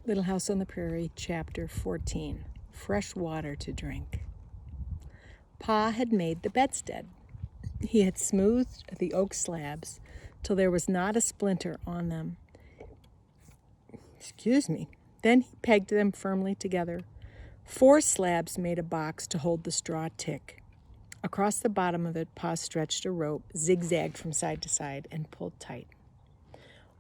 Little House on the Prairie, Chapter 14, Fresh Water to Drink. Pa had made the bedstead. He had smoothed the oak slabs till there was not a splinter on them. Then he pegged them firmly together. 4 slabs made a box to hold the straw tick. Across the bottom of it, Pa stretched a rope, zigzagged from side to side, and pulled tight.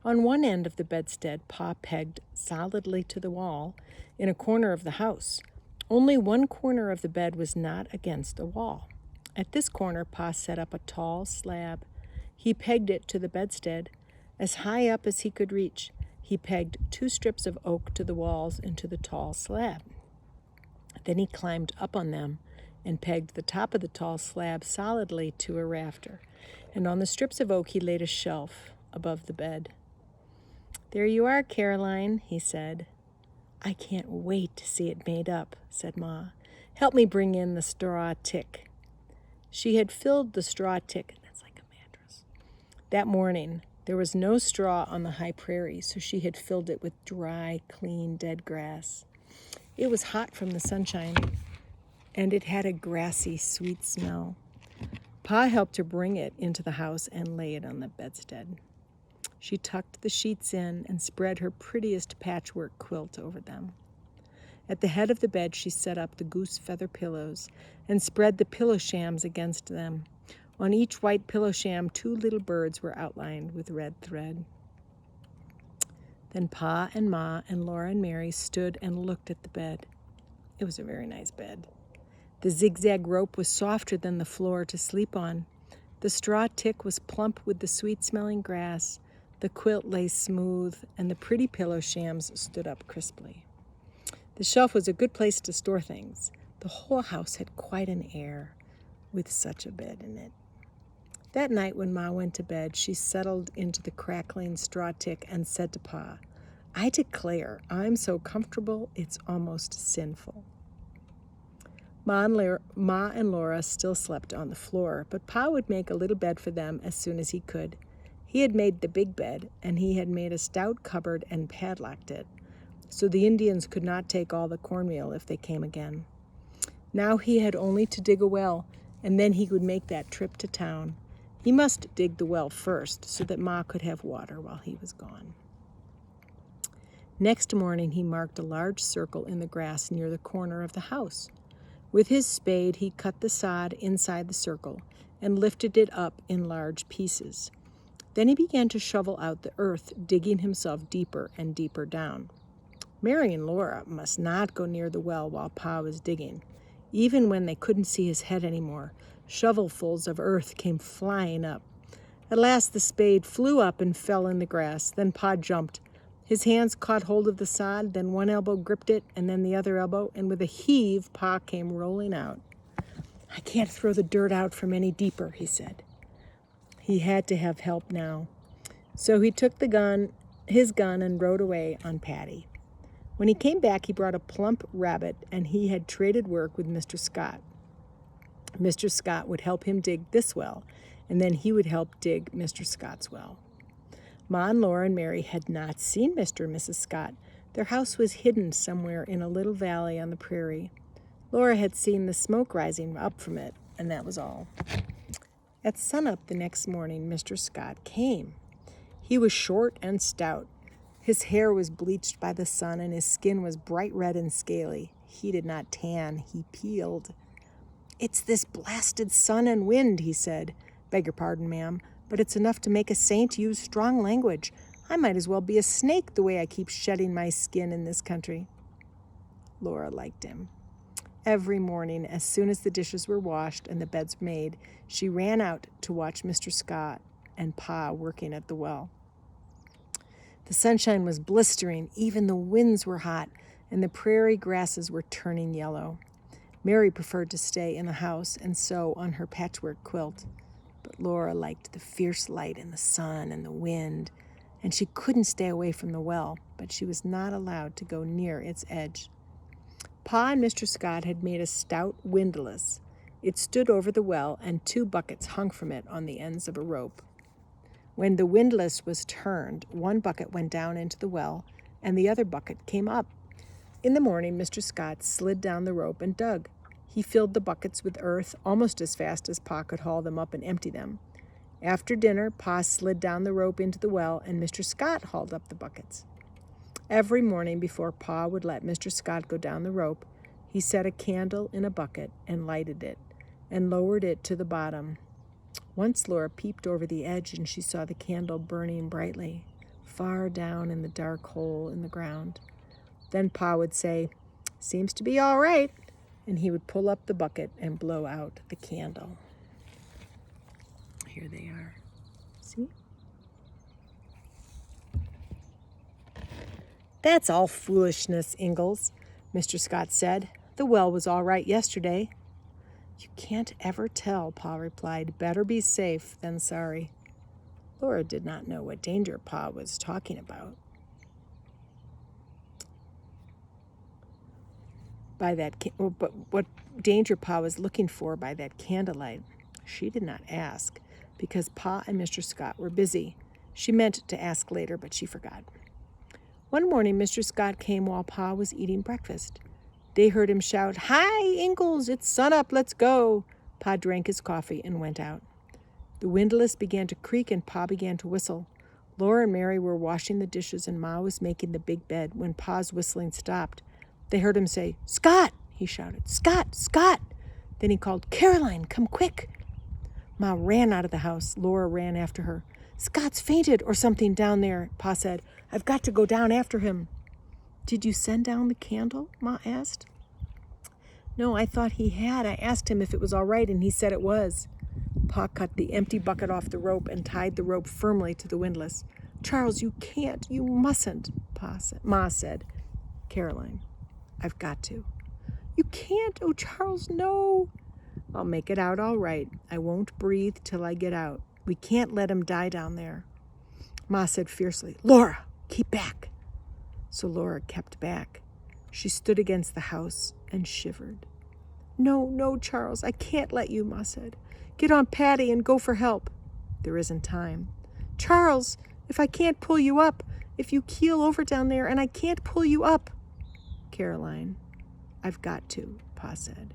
On one end of the bedstead, Pa pegged solidly to the wall in a corner of the house. Only one corner of the bed was not against a wall. At this corner, Pa set up a tall slab. He pegged it to the bedstead. As high up as he could reach, he pegged 2 strips of oak to the walls and to the tall slab. Then he climbed up on them and pegged the top of the tall slab solidly to a rafter. And on the strips of oak, he laid a shelf above the bed. "There you are, Caroline," he said. "I can't wait to see it made up," said Ma. "Help me bring in the straw tick." She had filled the straw tick, that's like a mattress. That morning, there was no straw on the high prairie, so she had filled it with dry, clean, dead grass. It was hot from the sunshine, and it had a grassy, sweet smell. Pa helped her bring it into the house and lay it on the bedstead. She tucked the sheets in and spread her prettiest patchwork quilt over them. At the head of the bed, she set up the goose feather pillows and spread the pillow shams against them. On each white pillow sham, 2 little birds were outlined with red thread. Then Pa and Ma and Laura and Mary stood and looked at the bed. It was a very nice bed. The zigzag rope was softer than the floor to sleep on. The straw tick was plump with the sweet-smelling grass. The quilt lay smooth, and the pretty pillow shams stood up crisply. The shelf was a good place to store things. The whole house had quite an air with such a bed in it. That night when Ma went to bed, she settled into the crackling straw tick and said to Pa, "I declare, I'm so comfortable it's almost sinful." Ma and Laura still slept on the floor, but Pa would make a little bed for them as soon as he could. He had made the big bed, and he had made a stout cupboard and padlocked it, so the Indians could not take all the cornmeal if they came again. Now he had only to dig a well, and then he would make that trip to town. He must dig the well first, so that Ma could have water while he was gone. Next morning, he marked a large circle in the grass near the corner of the house. With his spade, he cut the sod inside the circle and lifted it up in large pieces. Then he began to shovel out the earth, digging himself deeper and deeper down. Mary and Laura must not go near the well while Pa was digging. Even when they couldn't see his head anymore, shovelfuls of earth came flying up. At last the spade flew up and fell in the grass. Then Pa jumped. His hands caught hold of the sod, then one elbow gripped it, and then the other elbow, and with a heave, Pa came rolling out. "I can't throw the dirt out from any deeper," he said. He had to have help now. So he took his gun, and rode away on Patty. When he came back, he brought a plump rabbit, and he had traded work with Mr. Scott. Mr. Scott would help him dig this well, and then he would help dig Mr. Scott's well. Ma and Laura and Mary had not seen Mr. and Mrs. Scott. Their house was hidden somewhere in a little valley on the prairie. Laura had seen the smoke rising up from it, and that was all. At sunup the next morning, Mr. Scott came. He was short and stout. His hair was bleached by the sun, and his skin was bright red and scaly. He did not tan, he peeled. "It's this blasted sun and wind," he said. "Beg your pardon, ma'am, but it's enough to make a saint use strong language. I might as well be a snake the way I keep shedding my skin in this country." Laura liked him. Every morning, as soon as the dishes were washed and the beds made, she ran out to watch Mr. Scott and Pa working at the well. The sunshine was blistering, even the winds were hot, and the prairie grasses were turning yellow. Mary preferred to stay in the house and sew on her patchwork quilt, but Laura liked the fierce light and the sun and the wind, and she couldn't stay away from the well, but she was not allowed to go near its edge. Pa and Mr. Scott had made a stout windlass. It stood over the well, and 2 buckets hung from it on the ends of a rope. When the windlass was turned, 1 bucket went down into the well, and the other bucket came up. In the morning, Mr. Scott slid down the rope and dug. He filled the buckets with earth almost as fast as Pa could haul them up and empty them. After dinner, Pa slid down the rope into the well, and Mr. Scott hauled up the buckets. Every morning before Pa would let Mr. Scott go down the rope, he set a candle in a bucket and lighted it and lowered it to the bottom. Once Laura peeped over the edge and she saw the candle burning brightly, far down in the dark hole in the ground. Then Pa would say, "Seems to be all right," and he would pull up the bucket and blow out the candle. Here they are. See? "That's all foolishness, Ingalls," Mr. Scott said. "The well was all right yesterday." "You can't ever tell," Pa replied. "Better be safe than sorry." Laura did not know what danger Pa was talking about. But what danger Pa was looking for by that candlelight. She did not ask, because Pa and Mr. Scott were busy. She meant to ask later, but she forgot. One morning, Mr. Scott came while Pa was eating breakfast. They heard him shout, "Hi, Ingalls, it's sunup, let's go." Pa drank his coffee and went out. The windlass began to creak and Pa began to whistle. Laura and Mary were washing the dishes and Ma was making the big bed when Pa's whistling stopped. They heard him say, "Scott!" he shouted. "Scott! Scott!" Then he called, "Caroline, come quick!" Ma ran out of the house. Laura ran after her. "Scott's fainted or something down there," Pa said. "I've got to go down after him." "Did you send down the candle?" Ma asked. "No, I thought he had. I asked him if it was all right, and he said it was." Pa cut the empty bucket off the rope and tied the rope firmly to the windlass. "Charles, you can't. You mustn't," Ma said. "Caroline, I've got to." "You can't. Oh, Charles, no." "I'll make it out all right. I won't breathe till I get out. We can't let him die down there." Ma said fiercely, "Laura, keep back." So Laura kept back. She stood against the house and shivered. "No, no, Charles, I can't let you," Ma said. "Get on Patty and go for help." "There isn't time." "Charles, if I can't pull you up, if you keel over down there and I can't pull you up." "Caroline, I've got to," Pa said.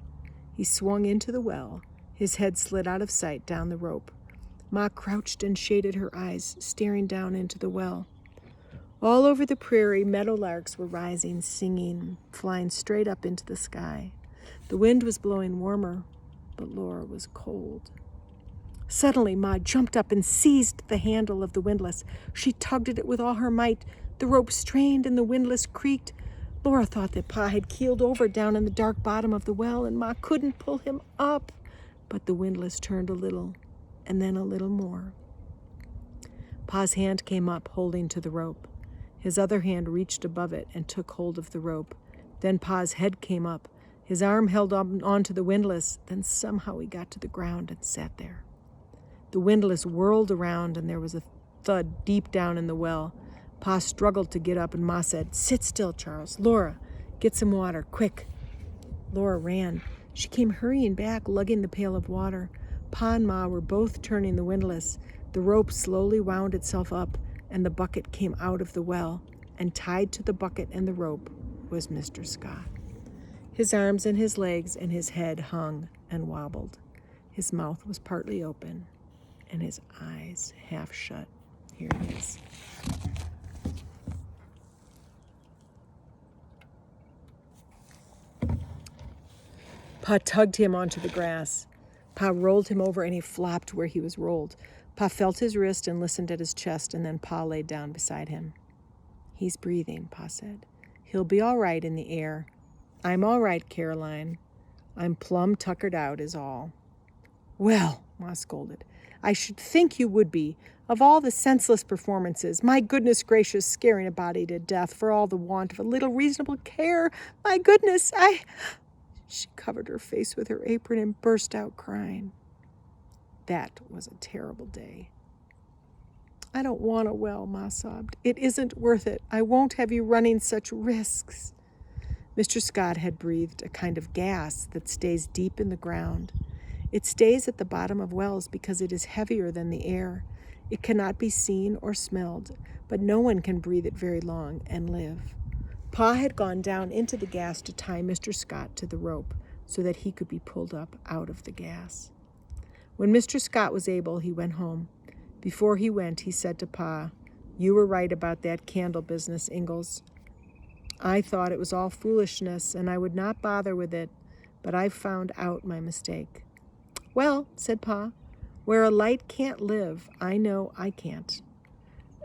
He swung into the well. His head slid out of sight down the rope. Ma crouched and shaded her eyes, staring down into the well. All over the prairie, meadowlarks were rising, singing, flying straight up into the sky. The wind was blowing warmer, but Laura was cold. Suddenly, Ma jumped up and seized the handle of the windlass. She tugged at it with all her might. The rope strained and the windlass creaked. Laura thought that Pa had keeled over down in the dark bottom of the well, and Ma couldn't pull him up. But the windlass turned a little, and then a little more. Pa's hand came up, holding to the rope. His other hand reached above it and took hold of the rope. Then Pa's head came up. His arm held on to the windlass. Then somehow he got to the ground and sat there. The windlass whirled around, and there was a thud deep down in the well. Pa struggled to get up, and Ma said, "Sit still, Charles. Laura, get some water, quick." Laura ran. She came hurrying back, lugging the pail of water. Pa and Ma were both turning the windlass. The rope slowly wound itself up, and the bucket came out of the well, and tied to the bucket and the rope was Mr. Scott. His arms and his legs and his head hung and wobbled. His mouth was partly open, and his eyes half shut. Here it is. Pa tugged him onto the grass. Pa rolled him over, and he flopped where he was rolled. Pa felt his wrist and listened at his chest, and then Pa laid down beside him. "He's breathing," Pa said. "He'll be all right in the air. I'm all right, Caroline. I'm plumb tuckered out is all." "Well," Ma scolded, "I should think you would be. Of all the senseless performances, my goodness gracious, scaring a body to death for all the want of a little reasonable care. My goodness, She covered her face with her apron and burst out crying. That was a terrible day. "I don't want a well," Ma sobbed. "It isn't worth it. I won't have you running such risks." Mr. Scott had breathed a kind of gas that stays deep in the ground. It stays at the bottom of wells because it is heavier than the air. It cannot be seen or smelled, but no one can breathe it very long and live. Pa had gone down into the gas to tie Mr. Scott to the rope so that he could be pulled up out of the gas. When Mr. Scott was able, he went home. Before he went, he said to Pa, "You were right about that candle business, Ingalls. I thought it was all foolishness, and I would not bother with it, but I've found out my mistake." "Well," said Pa, "where a light can't live, I know I can't.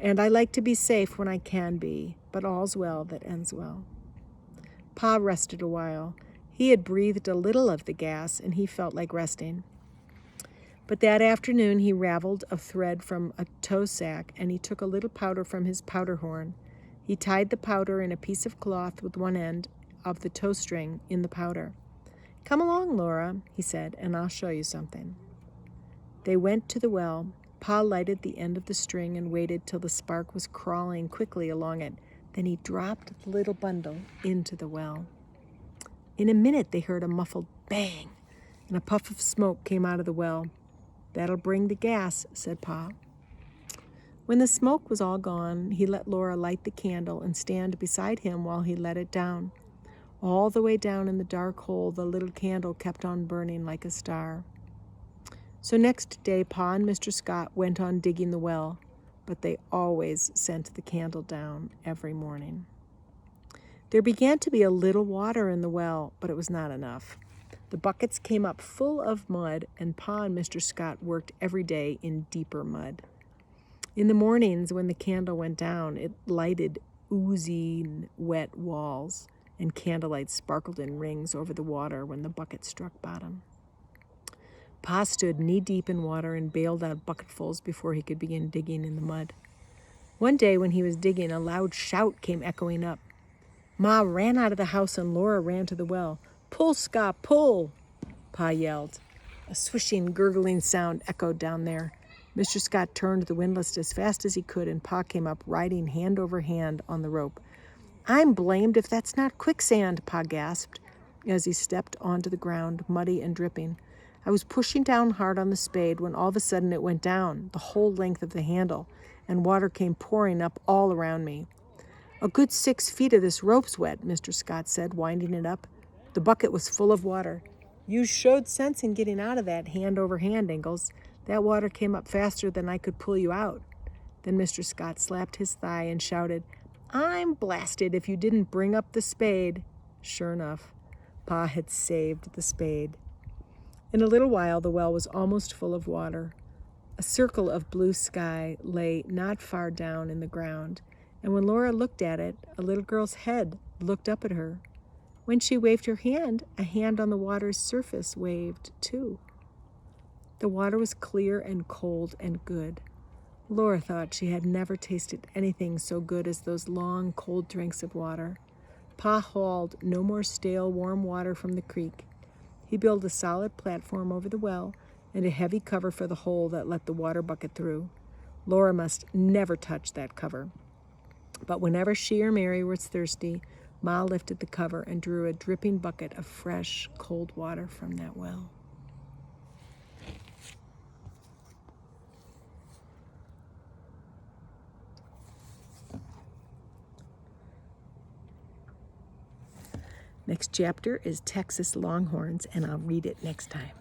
And I like to be safe when I can be, but all's well that ends well." Pa rested a while. He had breathed a little of the gas, and he felt like resting. But that afternoon he raveled a thread from a tow sack, and he took a little powder from his powder horn. He tied the powder in a piece of cloth with one end of the tow string in the powder. "Come along, Laura," he said, "and I'll show you something." They went to the well. Pa lighted the end of the string and waited till the spark was crawling quickly along it. Then he dropped the little bundle into the well. In a minute they heard a muffled bang, and a puff of smoke came out of the well. "That'll bring the gas," said Pa. When the smoke was all gone, he let Laura light the candle and stand beside him while he let it down. All the way down in the dark hole, the little candle kept on burning like a star. So next day, Pa and Mr. Scott went on digging the well, but they always sent the candle down every morning. There began to be a little water in the well, but it was not enough. The buckets came up full of mud, and Pa and Mr. Scott worked every day in deeper mud. In the mornings, when the candle went down, it lighted oozing wet walls, and candlelight sparkled in rings over the water when the bucket struck bottom. Pa stood knee-deep in water and bailed out bucketfuls before he could begin digging in the mud. One day when he was digging, a loud shout came echoing up. Ma ran out of the house and Laura ran to the well. "Pull, Scott, pull!" Pa yelled. A swishing, gurgling sound echoed down there. Mr. Scott turned the windlass as fast as he could, and Pa came up, riding hand over hand on the rope. "I'm blamed if that's not quicksand," Pa gasped as he stepped onto the ground, muddy and dripping. "I was pushing down hard on the spade when all of a sudden it went down, the whole length of the handle, and water came pouring up all around me." "A good 6 feet of this rope's wet," Mr. Scott said, winding it up. The bucket was full of water. "You showed sense in getting out of that hand over hand, Ingalls. That water came up faster than I could pull you out." Then Mr. Scott slapped his thigh and shouted, "I'm blasted if you didn't bring up the spade." Sure enough, Pa had saved the spade. In a little while, the well was almost full of water. A circle of blue sky lay not far down in the ground, and when Laura looked at it, a little girl's head looked up at her. When she waved her hand, a hand on the water's surface waved too. The water was clear and cold and good. Laura thought she had never tasted anything so good as those long, cold drinks of water. Pa hauled no more stale, warm water from the creek. He built a solid platform over the well and a heavy cover for the hole that let the water bucket through. Laura must never touch that cover. But whenever she or Mary was thirsty, Ma lifted the cover and drew a dripping bucket of fresh, cold water from that well. Next chapter is Texas Longhorns, and I'll read it next time.